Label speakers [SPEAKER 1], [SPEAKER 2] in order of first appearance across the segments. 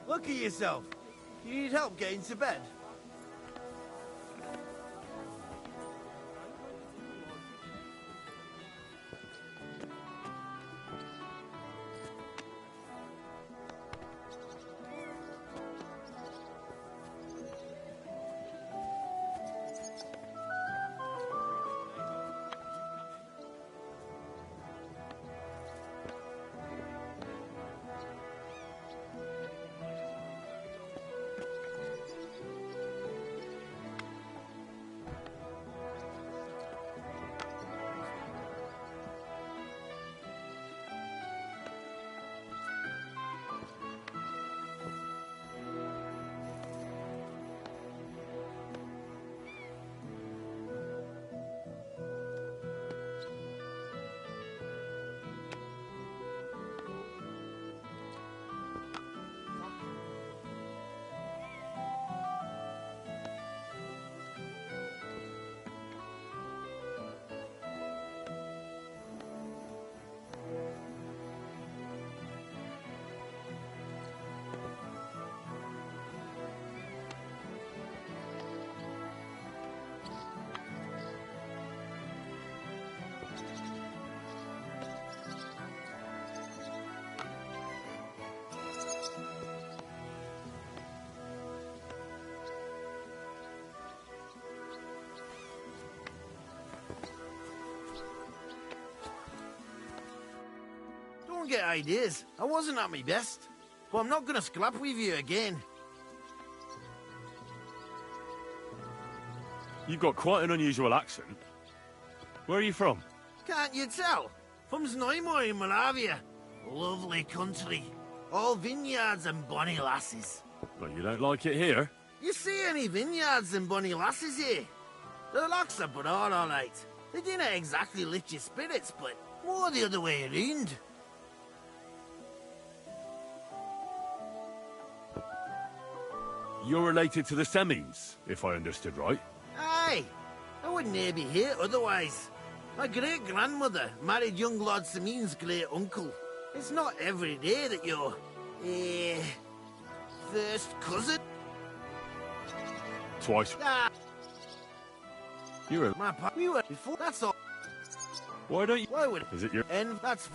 [SPEAKER 1] Look at yourself. You need help getting to bed? Don't get ideas. I wasn't at my best. But I'm not gonna scrap with you again.
[SPEAKER 2] You've got quite an unusual accent. Where are you from?
[SPEAKER 1] Can't you tell? From Znojmo in Moravia. Lovely country. All vineyards and bonny lasses.
[SPEAKER 2] Well, you don't like it here?
[SPEAKER 1] You see any vineyards and bonny lasses here? The locks are broad, all right. They didn't exactly lift your spirits, but more the other way around.
[SPEAKER 2] You're related to the Semines, if I understood right.
[SPEAKER 1] Aye, I wouldn't dare be here otherwise. My great-grandmother married young Lord Semin's great-uncle. It's not every day that you're... first cousin?
[SPEAKER 2] Twice.
[SPEAKER 1] Ah,
[SPEAKER 2] You're a...
[SPEAKER 1] my pa... We were before, that's all.
[SPEAKER 2] Why don't you...
[SPEAKER 1] Why would...
[SPEAKER 2] Is it your...
[SPEAKER 1] And that's...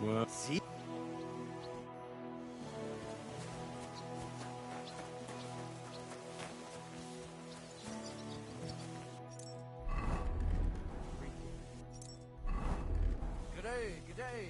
[SPEAKER 2] Well...
[SPEAKER 1] See? G'day.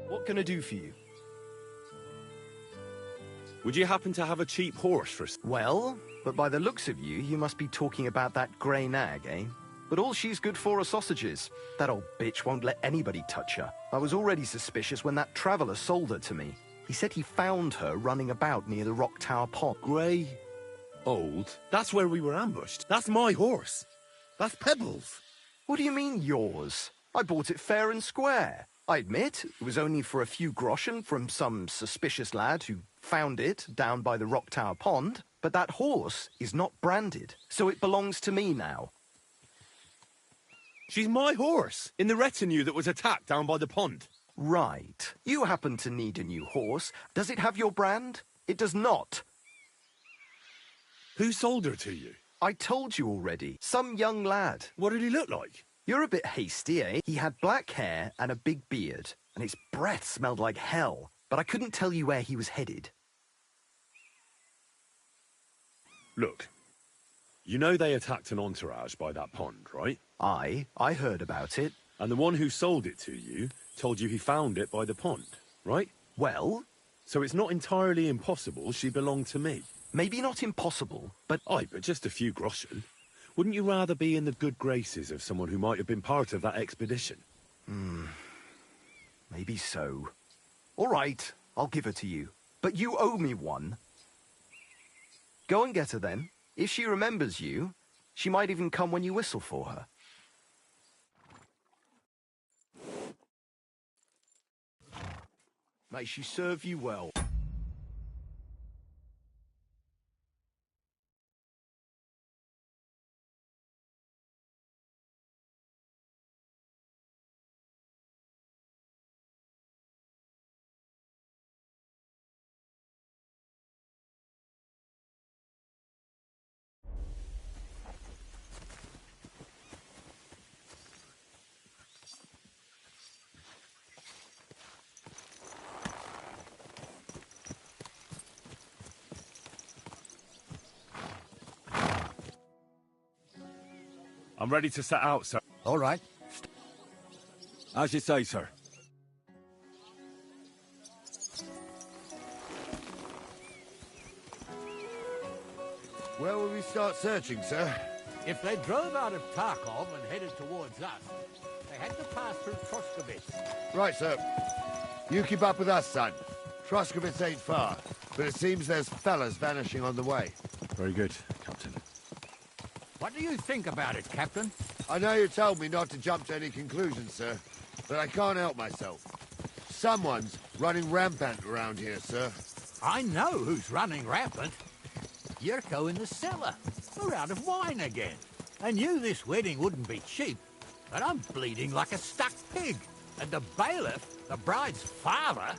[SPEAKER 3] What can I do for you?
[SPEAKER 2] Would you happen to have a cheap horse for...
[SPEAKER 3] Well, but by the looks of you, you must be talking about that grey nag, eh? But all she's good for are sausages. That old bitch won't let anybody touch her. I was already suspicious when that traveller sold her to me. He said he found her running about near the Rock Tower Pond.
[SPEAKER 4] Grey? Old? That's where we were ambushed. That's my horse. That's Pebbles.
[SPEAKER 3] What do you mean, yours? I bought it fair and square. I admit, it was only for a few groschen from some suspicious lad who found it down by the Rock Tower Pond, but that horse is not branded, so it belongs to me now.
[SPEAKER 4] She's my horse, in the retinue that was attacked down by the pond.
[SPEAKER 3] Right. You happen to need a new horse. Does it have your brand? It does not.
[SPEAKER 4] Who sold her to you?
[SPEAKER 3] I told you already. Some young lad.
[SPEAKER 4] What did he look like?
[SPEAKER 3] You're a bit hasty, eh? He had black hair and a big beard, and his breath smelled like hell. but I couldn't tell you where he was headed.
[SPEAKER 4] Look, you know they attacked an entourage by that pond, right?
[SPEAKER 3] I heard about it.
[SPEAKER 4] And the one who sold it to you told you he found it by the pond, right?
[SPEAKER 3] Well,
[SPEAKER 4] So it's not entirely impossible she belonged to me.
[SPEAKER 3] maybe not impossible, but
[SPEAKER 4] Aye, but just a few groschen. Wouldn't you rather be in the good graces of someone who might have been part of that expedition?
[SPEAKER 3] maybe so. All right, I'll give her to you. But you owe me one. Go and get her then. If she remembers you, she might even come when you whistle for her. May she serve you well.
[SPEAKER 2] I'm ready to set out, sir.
[SPEAKER 5] All right.
[SPEAKER 2] As you say, sir.
[SPEAKER 5] Where will we start searching, sir?
[SPEAKER 6] If they drove out of Tarkov and headed towards us, they had to pass through Troskovitz.
[SPEAKER 5] Right, sir. You keep up with us, son. Troskovitz ain't far, but it seems there's fellas vanishing on the way.
[SPEAKER 2] Very good, Captain.
[SPEAKER 6] What do you think about it, Captain?
[SPEAKER 5] I know you told me not to jump to any conclusions, sir, but I can't help myself. Someone's running rampant around here, sir.
[SPEAKER 6] I know who's running rampant. Yurko in the cellar. We're out of wine again. I knew this wedding wouldn't be cheap, but I'm bleeding like a stuck pig. And the bailiff, the bride's father,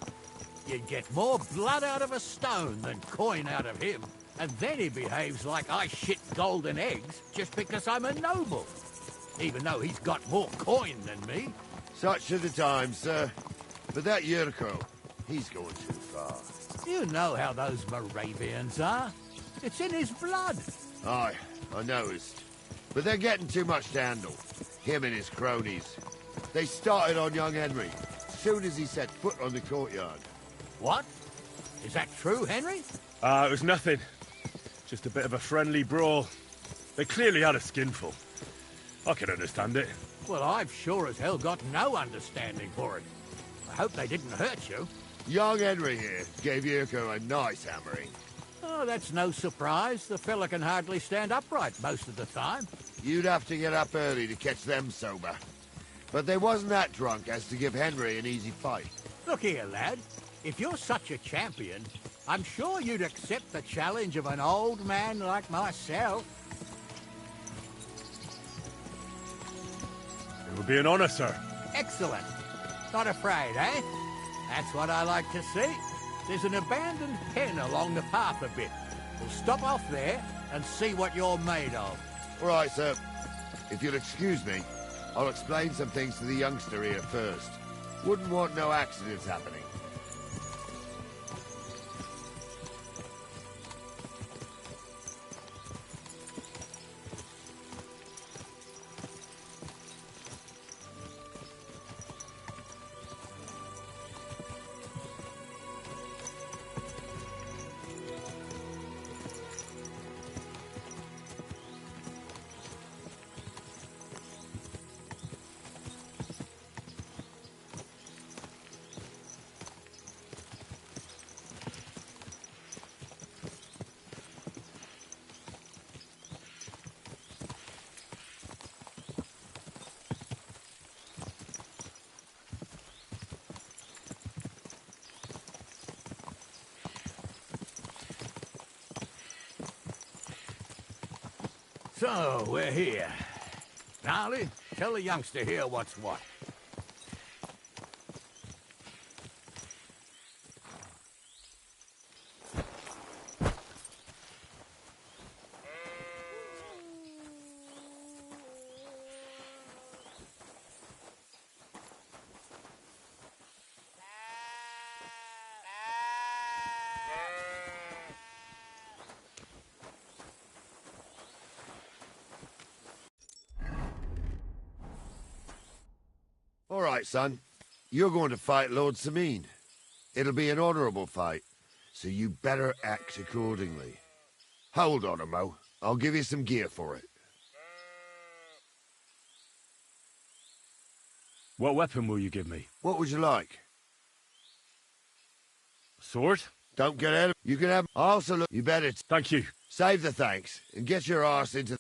[SPEAKER 6] you'd get more blood out of a stone than coin out of him. And then he behaves like I shit golden eggs just because I'm a noble. Even though he's got more coin than me.
[SPEAKER 5] Such are the times, sir. But that Yurko, he's going too far.
[SPEAKER 6] You know how those Moravians are. It's in his blood.
[SPEAKER 5] Aye, I noticed. But they're getting too much to handle. Him and his cronies. They started on young Henry, soon as he set foot on the courtyard.
[SPEAKER 6] What? Is that true, Henry?
[SPEAKER 2] It was nothing. Just a bit of a friendly brawl. They clearly had a skinful. I can understand it.
[SPEAKER 6] Well, I've sure as hell got no understanding for it. I hope they didn't hurt you.
[SPEAKER 5] Young Henry here gave Yurko a nice hammering.
[SPEAKER 6] Oh, that's no surprise. The fella can hardly stand upright most of the time.
[SPEAKER 5] You'd have to get up early to catch them sober. But they wasn't that drunk as to give Henry an easy fight.
[SPEAKER 6] Look here, lad. If you're such a champion, I'm sure you'd accept the challenge of an old man like myself.
[SPEAKER 2] It would be an honor, sir.
[SPEAKER 6] Excellent. Not afraid, eh? That's what I like to see. There's an abandoned pen along the path a bit. We'll stop off there and see what you're made of.
[SPEAKER 5] All right, sir. If you'll excuse me, I'll explain some things to the youngster here first. Wouldn't want no accidents happening.
[SPEAKER 6] So, we're here. Gnarly, tell the youngster here what's what.
[SPEAKER 5] All right, son. You're going to fight Lord Sameen. It'll be an honourable fight, so you better act accordingly. Hold on, Mo. I'll give you some gear for it.
[SPEAKER 2] What weapon will you give me?
[SPEAKER 5] What would you like?
[SPEAKER 2] Sword?
[SPEAKER 5] Don't get out of... You can have... Also, look, you better...
[SPEAKER 2] Thank you.
[SPEAKER 5] Save the thanks, and get your arse into...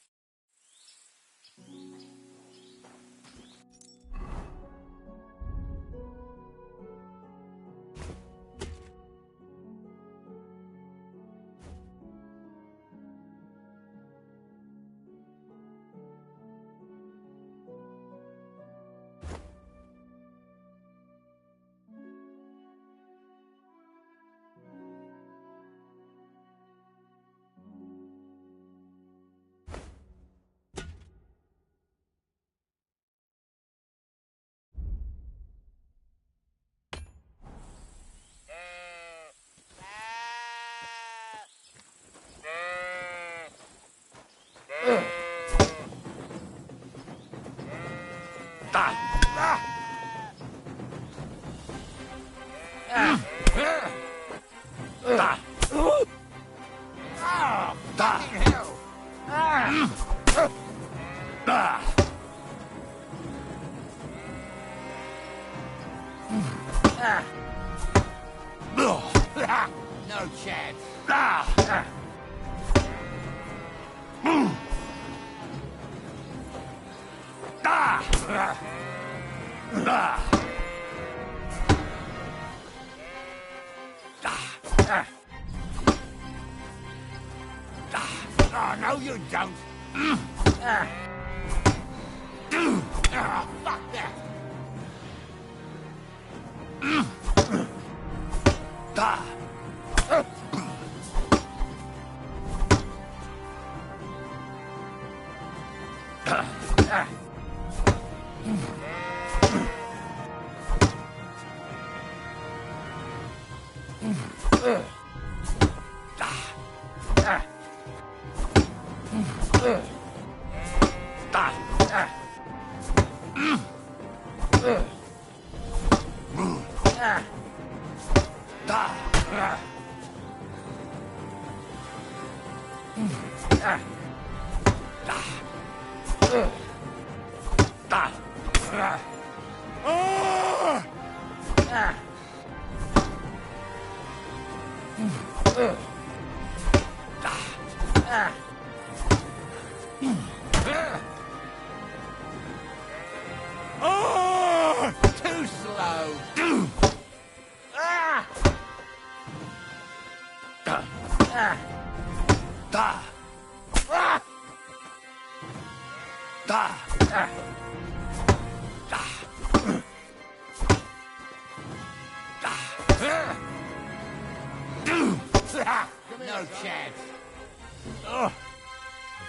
[SPEAKER 6] No chance. Oh, no, you don't. Fuck that. Too slow. No chance. Oh,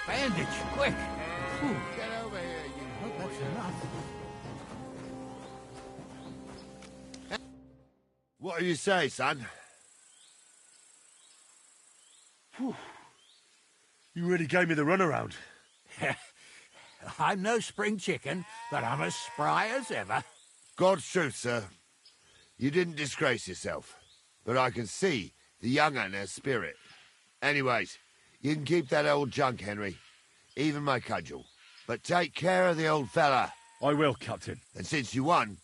[SPEAKER 6] bandage, quick. Whew.
[SPEAKER 5] Get over here, you...
[SPEAKER 6] Hope that's enough.
[SPEAKER 5] What do you say, son?
[SPEAKER 2] You really gave me the runaround.
[SPEAKER 6] I'm no spring chicken, but I'm as spry as ever.
[SPEAKER 5] God's truth, sir. You didn't disgrace yourself, but I can see the young un has spirit. Anyways, you can keep that old junk, Henry. Even my cudgel. But take care of the old fella.
[SPEAKER 2] I will, Captain.
[SPEAKER 5] And since you won...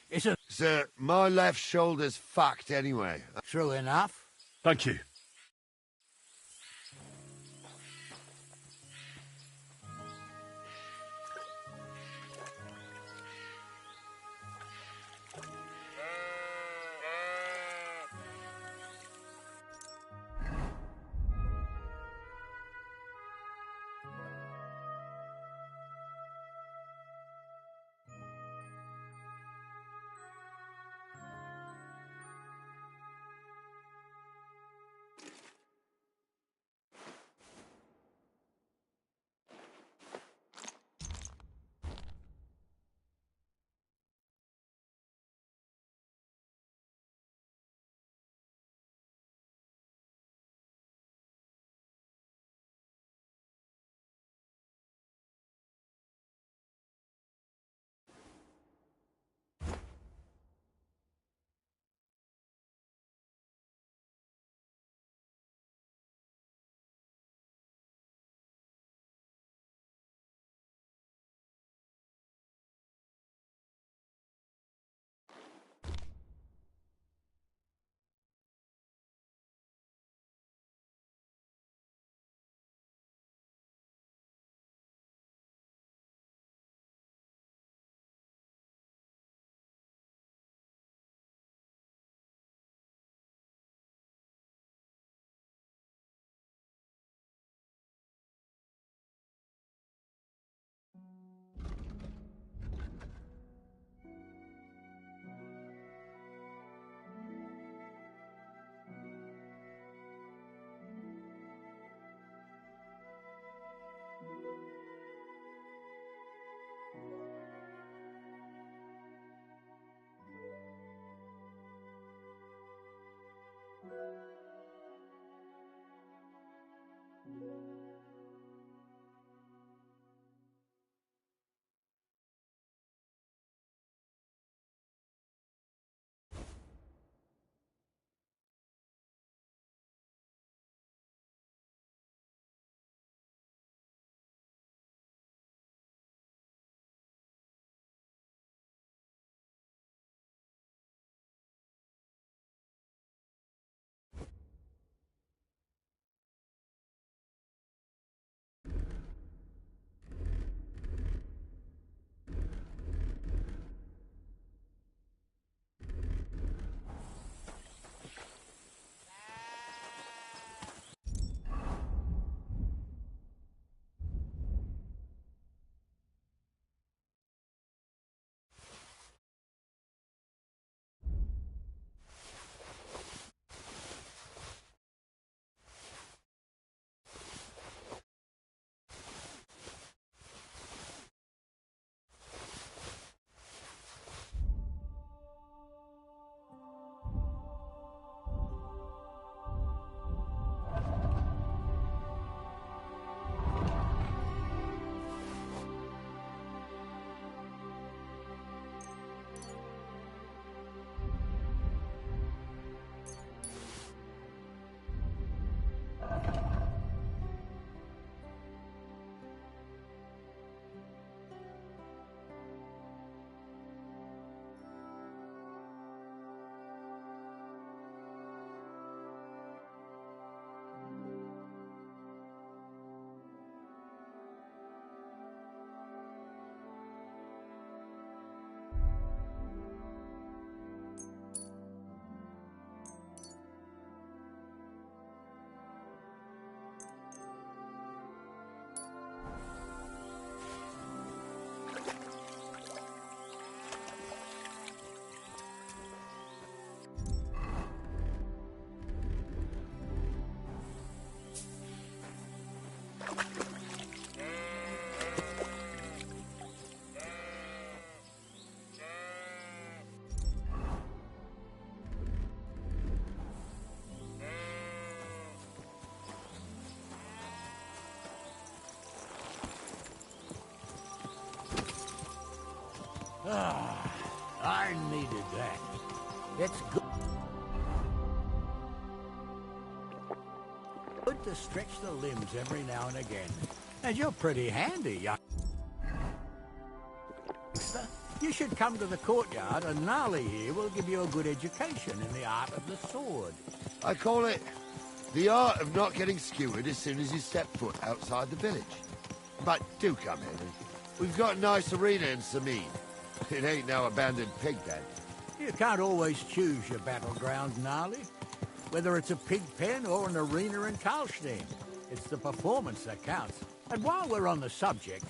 [SPEAKER 6] It's a...
[SPEAKER 5] Sir, my left shoulder's fucked anyway.
[SPEAKER 6] True enough.
[SPEAKER 2] Thank you.
[SPEAKER 6] I needed that. It's good to stretch the limbs every now and again. And you're pretty handy, youngster. You should come to the courtyard, and Gnarly here will give you a good education in the art of the sword.
[SPEAKER 5] I call it the art of not getting skewered as soon as you step foot outside the village. But do come, Henry. We've got a nice arena in Sameen. It ain't no abandoned pig pen.
[SPEAKER 6] You can't always choose your battleground, Gnarly. Whether it's a pig pen or an arena in Karlstein, it's the performance that counts. And while we're on the subject,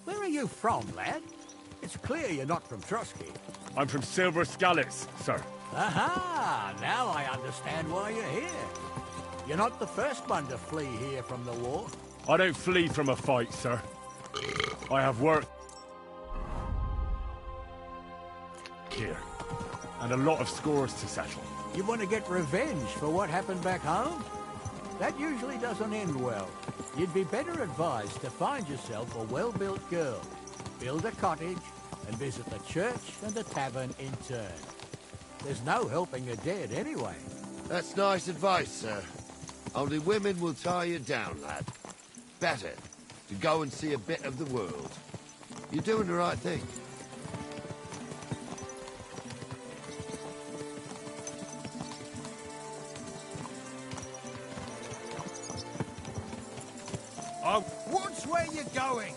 [SPEAKER 6] where are you from, lad? It's clear you're not from Trotsky.
[SPEAKER 2] I'm from Silver Scallops, sir.
[SPEAKER 6] Aha! Now I understand why you're here. You're not the first one to flee here from the war.
[SPEAKER 2] I don't flee from a fight, sir. I have work here, and a lot of scores to settle.
[SPEAKER 6] You want to get revenge for what happened back home? That usually doesn't end well. You'd be better advised to find yourself a well-built girl, build a cottage, and visit the church and the tavern in turn. There's no helping the dead anyway.
[SPEAKER 5] That's nice advice, sir. Only women will tie you down, lad. Better to go and see a bit of the world. You're doing the right thing.
[SPEAKER 1] Watch where you're going!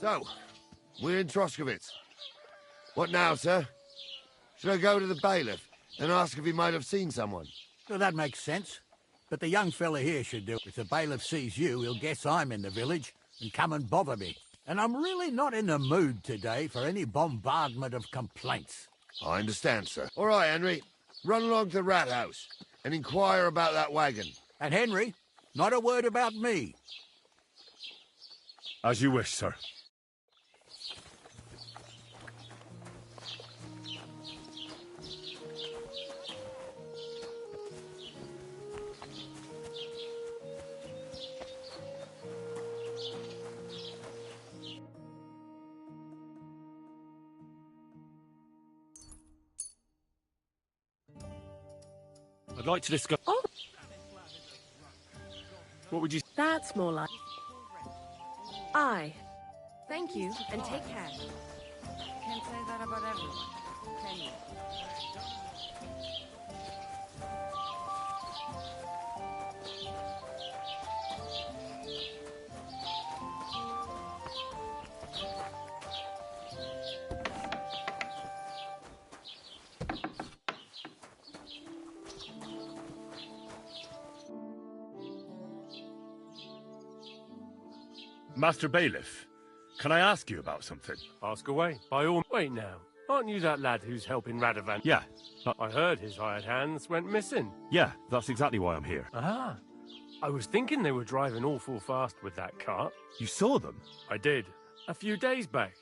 [SPEAKER 5] So, we're in Troskovitz. What now, sir? Should I go to the bailiff and ask if he might have seen someone?
[SPEAKER 6] Well, that makes sense. But the young fella here should do it. If the bailiff sees you, he'll guess I'm in the village and come and bother me. And I'm really not in the mood today for any bombardment of complaints.
[SPEAKER 5] I understand, sir. All right, Henry. Run along to the rat house and inquire about that wagon.
[SPEAKER 6] And Henry, not a word about me.
[SPEAKER 2] As you wish, sir. I'd like to discuss...
[SPEAKER 7] Oh,
[SPEAKER 2] What would you...
[SPEAKER 7] that's more like... Thank you, and take care.
[SPEAKER 8] Can't say that about everyone, can you?
[SPEAKER 2] Master Bailiff, can I ask you about something?
[SPEAKER 9] Ask away, by all... Wait now, aren't you that lad who's helping Radovan?
[SPEAKER 2] Yeah.
[SPEAKER 9] I heard his hired hands went missing.
[SPEAKER 2] Yeah, that's exactly why I'm here.
[SPEAKER 9] Ah, I was thinking they were driving awful fast with that cart.
[SPEAKER 2] You saw them?
[SPEAKER 9] I did, a few days back.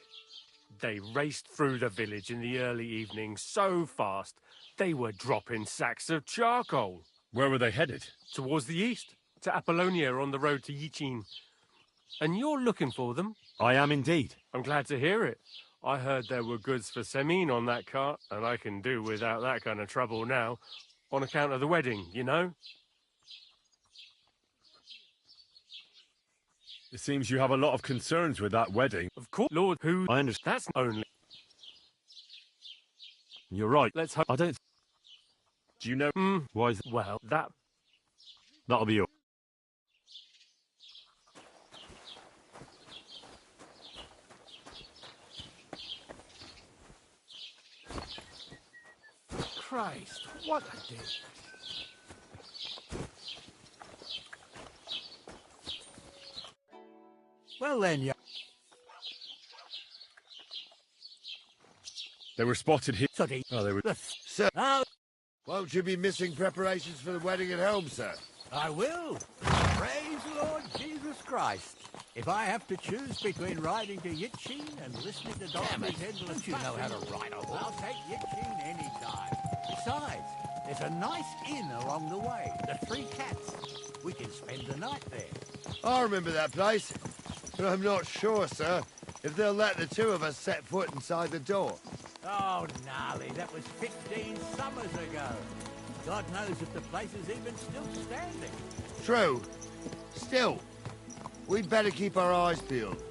[SPEAKER 9] They raced through the village in the early evening so fast, they were dropping sacks of charcoal.
[SPEAKER 2] Where were they headed?
[SPEAKER 9] Towards the east, to Apollonia on the road to Yichin. And you're looking for them?
[SPEAKER 2] I am indeed.
[SPEAKER 9] I'm glad to hear it. I heard there were goods for Semine on that cart, and I can do without that kind of trouble now, on account of the wedding, you know?
[SPEAKER 2] It seems you have a lot of concerns with that wedding.
[SPEAKER 9] Of course, Lord, who...
[SPEAKER 2] I understand.
[SPEAKER 9] That's only...
[SPEAKER 2] You're right.
[SPEAKER 9] Let's hope...
[SPEAKER 2] I don't... Do you know... Why is...
[SPEAKER 9] Well, that...
[SPEAKER 2] That'll be all.
[SPEAKER 6] Christ, what a day. Well then, you...
[SPEAKER 2] They were spotted here.
[SPEAKER 6] Soddy.
[SPEAKER 2] Oh, they were...
[SPEAKER 5] Sir,
[SPEAKER 6] Oh,
[SPEAKER 5] won't you be missing preparations for the wedding at home, sir?
[SPEAKER 6] I will. Praise Lord Jesus Christ. If I have to choose between riding to Yitchin and listening to Dorothy's headless you know how to ride a horse, I'll take Yitchin any time. Besides, there's a nice inn along the way, the Three Cats. We can spend the night there.
[SPEAKER 5] I remember that place, but I'm not sure, sir, if they'll let the two of us set foot inside the door.
[SPEAKER 6] Oh, gnarly, that was 15 summers ago. God knows if the place is even still standing.
[SPEAKER 5] True. Still, we'd better keep our eyes peeled.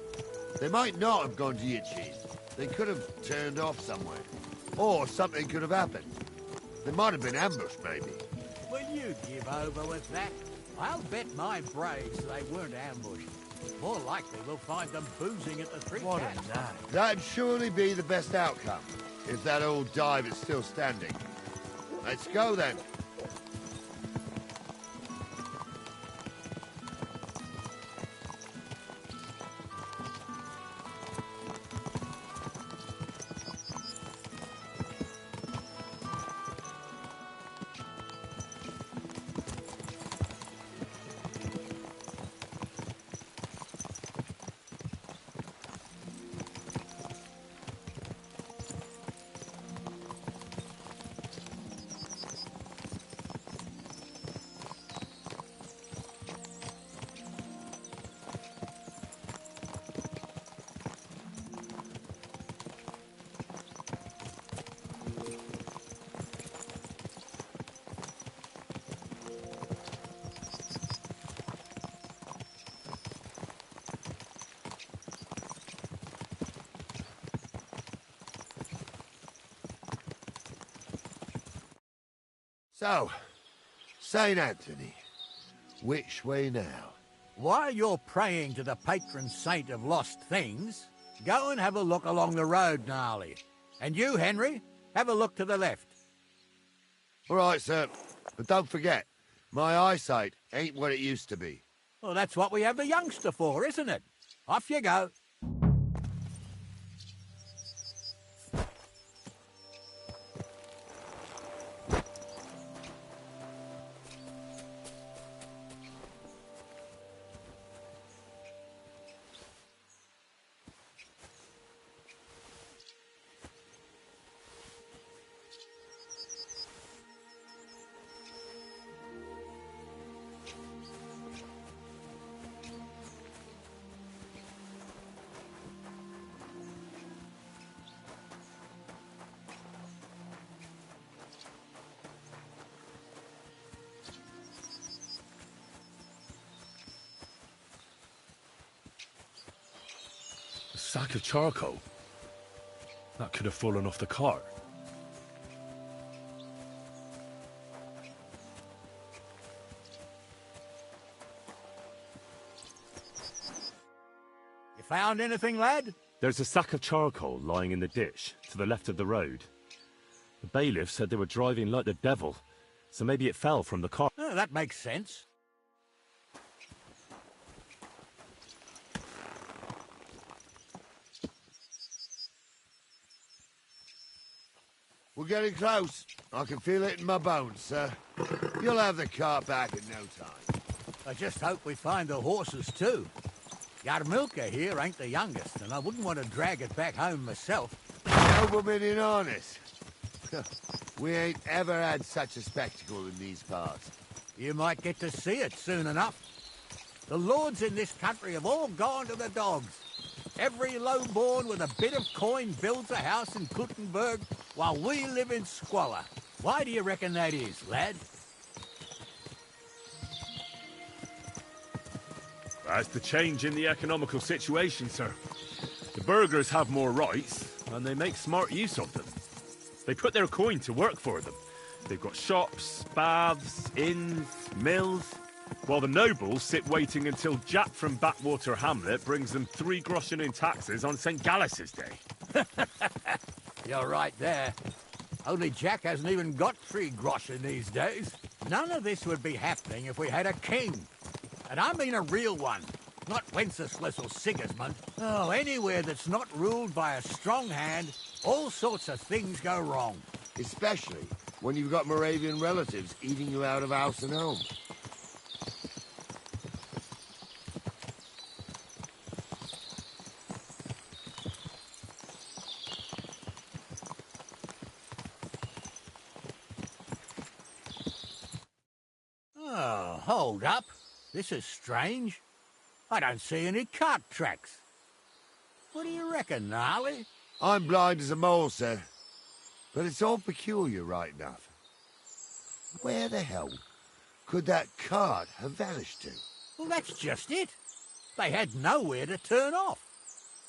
[SPEAKER 5] They might not have gone to Yitchin. They could have turned off somewhere. Or something could have happened. They might have been ambushed, maybe.
[SPEAKER 6] Will you give over with that? I'll bet my braves they weren't ambushed. More likely we'll find them boozing at the Three Cats.
[SPEAKER 5] That'd surely be the best outcome, if that old dive is still standing. Let's go, then. So, St. Anthony, which way now?
[SPEAKER 6] While you're praying to the patron saint of lost things, Go and have a look along the road, Gnarly. And you, Henry, have a look to the left.
[SPEAKER 5] All right, sir. But don't forget, my eyesight ain't what it used to be.
[SPEAKER 6] Well, that's what we have the youngster for, isn't it? Off you go.
[SPEAKER 2] A sack of charcoal? That could have fallen off the cart.
[SPEAKER 6] You found anything, lad?
[SPEAKER 2] There's a sack of charcoal lying in the ditch, to the left of the road. The bailiff said they were driving like the devil, so maybe it fell from the cart.
[SPEAKER 6] Oh, that makes sense.
[SPEAKER 5] We're getting close. I can feel it in my bones, sir. You'll have the car back in no time.
[SPEAKER 6] I just hope we find the horses, too. Yarmilka here ain't the youngest, and I wouldn't want to drag it back home myself.
[SPEAKER 5] Nobleman in harness. We ain't ever had such a spectacle in these parts.
[SPEAKER 6] You might get to see it soon enough. The lords in this country have all gone to the dogs. Every low-born with a bit of coin builds a house in Gutenberg while we live in squalor. Why do you reckon that is, lad?
[SPEAKER 2] That's the change in the economical situation, sir. The burghers have more rights, and they make smart use of them. They put their coin to work for them. They've got shops, baths, inns, mills, while the nobles sit waiting until Jack from Backwater Hamlet brings them 3 groschen in taxes on St. Gallus's Day.
[SPEAKER 6] You're right there. Only Jack hasn't even got 3 groschen these days. None of this would be happening if we had a king. And I mean a real one, not Wenceslas or Sigismund. Oh, anywhere that's not ruled by a strong hand, all sorts of things go wrong.
[SPEAKER 5] Especially when you've got Moravian relatives eating you out of house and home.
[SPEAKER 6] Oh, hold up. This is strange. I don't see any cart tracks. What do you reckon, Gnarly?
[SPEAKER 5] I'm blind as a mole, sir. But it's all peculiar, right enough. Where the hell could that cart have vanished to?
[SPEAKER 6] Well, that's just it. They had nowhere to turn off.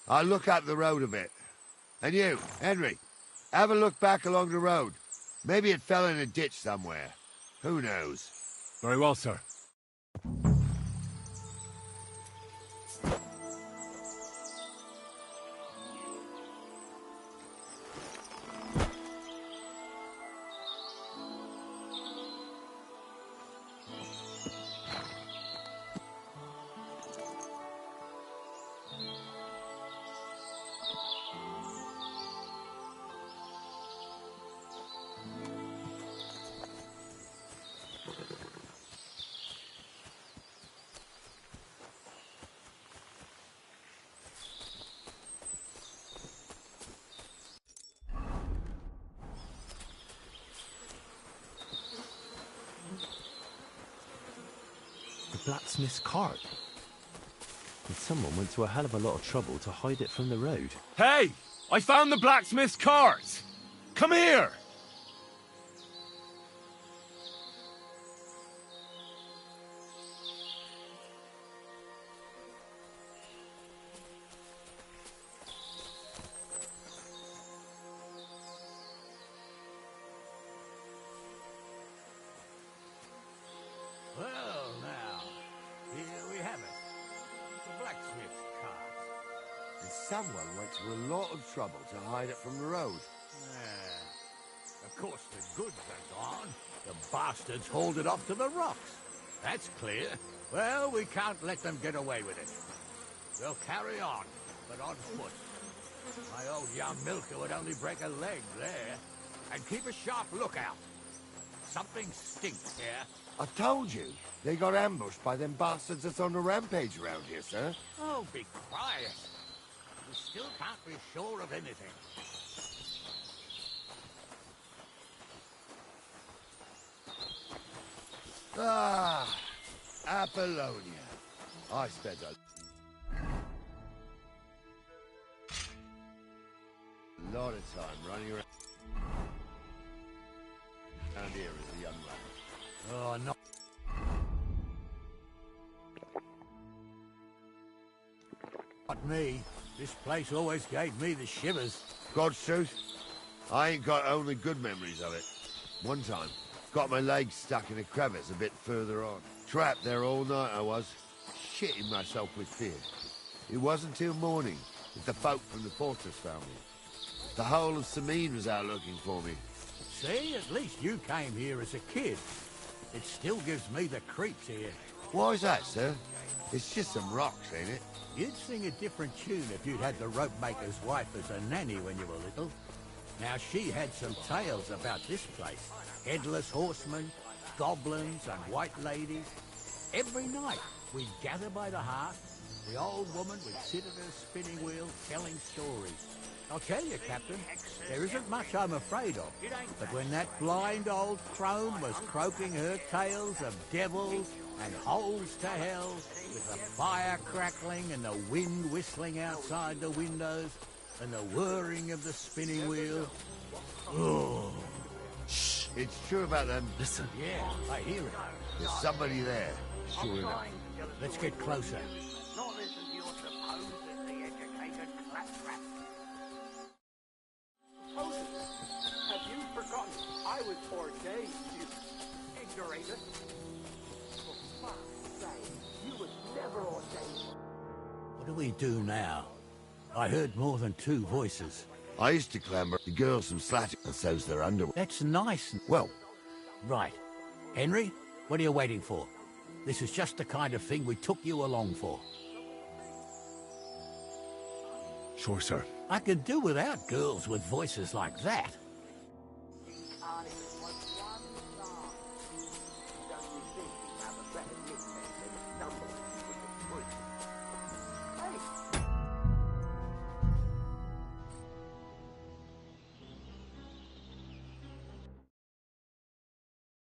[SPEAKER 5] I'll look up the road a bit. And you, Henry, have a look back along the road. Maybe it fell in a ditch somewhere. Who knows?
[SPEAKER 2] Very well, sir.
[SPEAKER 10] Blacksmith's cart. And someone went to a hell of a lot of trouble to hide it from the road.
[SPEAKER 2] Hey! I found the blacksmith's cart! Come here!
[SPEAKER 6] Well, now, here we have it. The blacksmith's cart.
[SPEAKER 5] The someone went to a lot of trouble to hide it from the road.
[SPEAKER 6] Yeah. Of course the goods are gone. The bastards hauled it off to the rocks. That's clear. Well, we can't let them get away with it. They'll carry on, but on foot. My old young milker would only break a leg there. And keep a sharp lookout. Something stinks here.
[SPEAKER 5] I told you, they got ambushed by them bastards that's on the rampage around here, sir.
[SPEAKER 6] Oh, be quiet. We still can't be sure of anything.
[SPEAKER 5] Ah, Apollonia. I spent a lot of time running around here as a young lad.
[SPEAKER 6] Oh, no. Not me. This place always gave me the shivers.
[SPEAKER 5] God's truth, I ain't got only good memories of it. One time, got my leg stuck in a crevice a bit further on. Trapped there all night I was, shitting myself with fear. It wasn't till morning that the folk from the fortress found me. The whole of Samine was out looking for me.
[SPEAKER 6] See, at least you came here as a kid. It still gives me the creeps here.
[SPEAKER 5] Why's that, sir? It's just some rocks, ain't it?
[SPEAKER 6] You'd sing a different tune if you'd had the rope maker's wife as a nanny when you were little. Now, she had some tales about this place. Headless horsemen, goblins and white ladies. Every night, we'd gather by the hearth. The old woman would sit at her spinning wheel telling stories. I'll tell you, Captain, there isn't much I'm afraid of. But when that blind old crone was croaking her tales of devils and holes to hell, with the fire crackling and the wind whistling outside the windows, and the whirring of the spinning wheel... Oh.
[SPEAKER 5] Shh! It's true about them.
[SPEAKER 6] Listen. Yeah, I hear it.
[SPEAKER 5] There's somebody there, sure enough.
[SPEAKER 6] Let's get closer.
[SPEAKER 11] Have you forgotten I was ordained, you ignoramus? For fuck's sake, you was never ordained.
[SPEAKER 6] What do we do now? I heard more than two voices.
[SPEAKER 5] I used to clamber the girls from Slatty, and so's their underwear.
[SPEAKER 6] That's nice.
[SPEAKER 5] Well,
[SPEAKER 6] right. Henry, what are you waiting for? This is just the kind of thing we took you along for.
[SPEAKER 2] Sure, sir.
[SPEAKER 6] I could do without girls with voices like that.